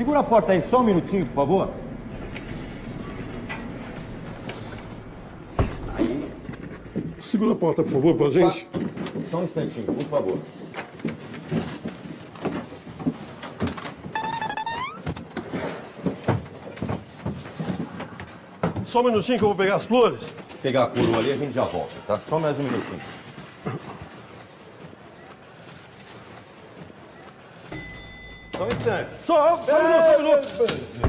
Segura a porta aí só um minutinho, por favor. Aí. Segura a porta, por favor, pra gente. Só um instantinho, por favor. Só um minutinho que eu vou pegar as flores. Pegar a coroa ali, a gente já volta, tá? Só mais um minutinho. Só um instante. Só um minuto.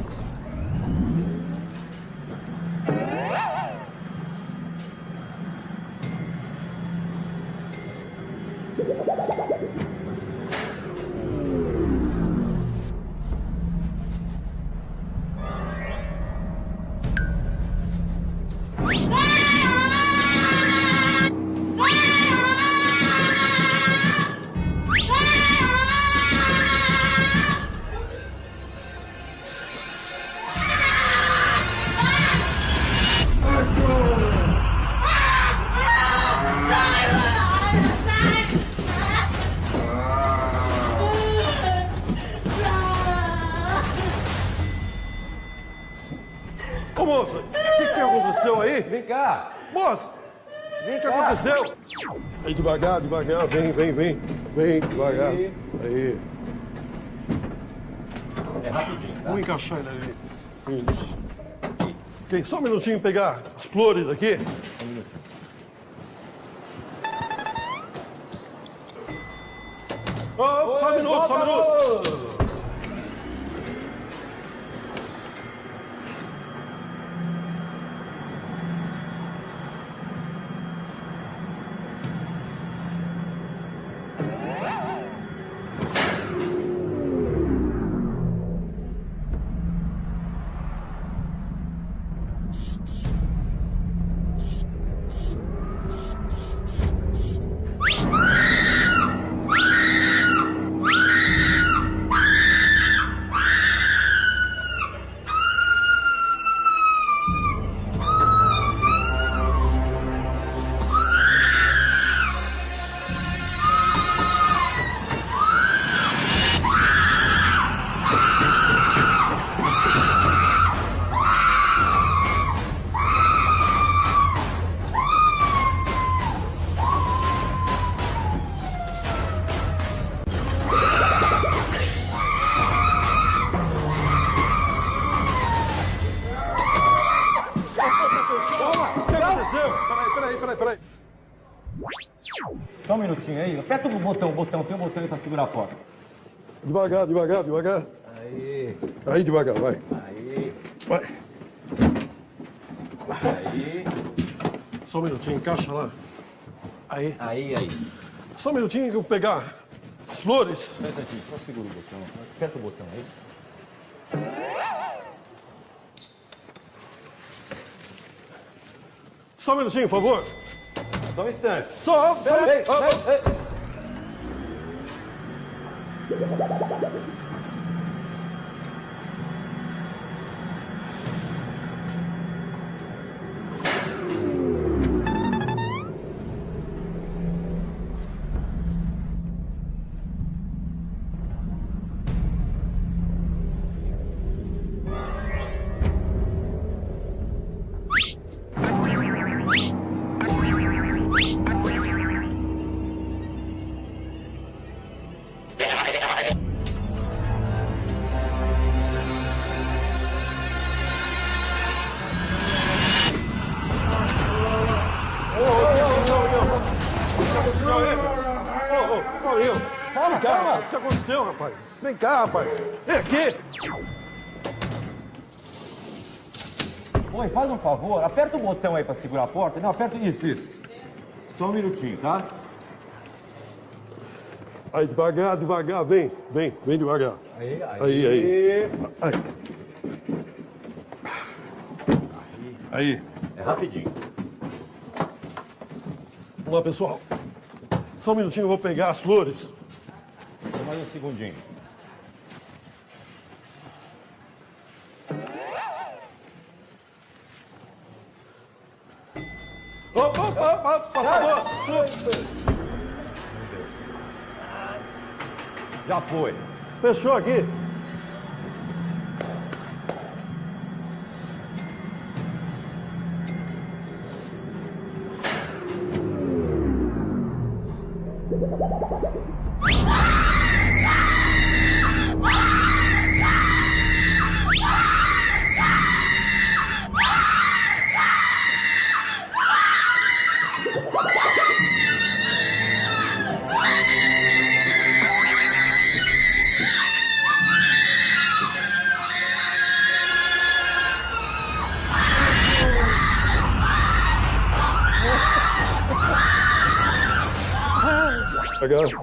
Ô, moça, o que aconteceu aí? Vem cá. Moça, Vem o que cá. aconteceu? Aí, devagar, devagar, vem. Vem, devagar. Aí. É rapidinho, tá? Vamos encaixar ele ali. Isso. Ok, só um minutinho pegar as flores aqui. Um minutinho. Oh, só um minuto, só um minuto. O que aconteceu? Peraí. Só um minutinho aí. Aperta o botão. Tem um botão aí pra segurar a porta. Devagar. Aí. Aí, devagar, vai. Aí. Vai. Aí. Só um minutinho, encaixa lá. Aí. Aí. Só um minutinho que eu vou pegar as flores. Só um instantinho. Só segura o botão. Aperta o botão aí. Só um minutinho, por favor. Só um instante. Só. Ei. Calma. O que aconteceu, rapaz? Vem cá, rapaz. Vem aqui. Oi, faz um favor. Aperta o botão aí pra segurar a porta. Não, aperta isso. Só um minutinho, tá? Aí, devagar. Vem devagar. Aí. É rapidinho. Vamos lá, pessoal. Só um minutinho, eu vou pegar as flores. Só mais um segundinho. Opa, passador! Já foi. Fechou aqui.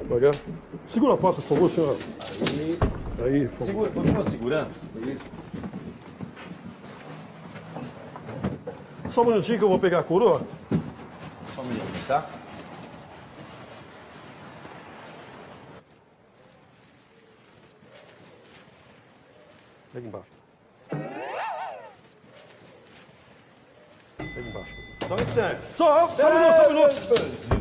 Devagar. Segura a porta, por favor, senhora. Aí, por favor. Segura, continua segurando. Isso. Só um minutinho que eu vou pegar a coroa. Só um minutinho, tá? Pega embaixo. Pega embaixo. Só um instante. Só um minuto.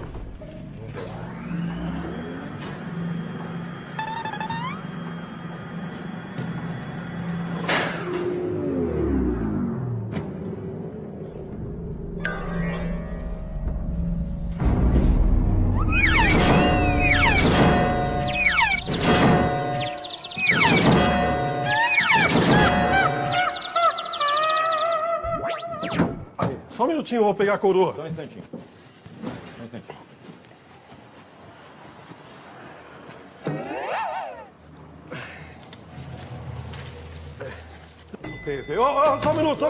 Só um minutinho, eu vou pegar a coroa. Só um instantinho. Só um instantinho. Ok. Só um minuto.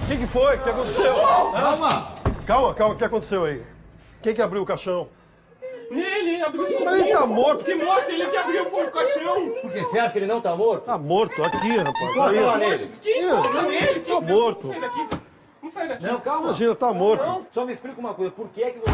O que foi? O que aconteceu? Calma, o que aconteceu aí? Quem que abriu o caixão? Ele abriu sozinho. Mas ele tá morto. Que morto? Ele que abriu o caixão. Por que você acha que ele não tá morto? Tá morto, aqui, rapaz. Encosta lá Aí, nele. Quem encosta nele? Tá morto. Não sai daqui. Não sai daqui. Não, calma. Imagina, tá morto. Só me explica uma coisa. Por que é que você...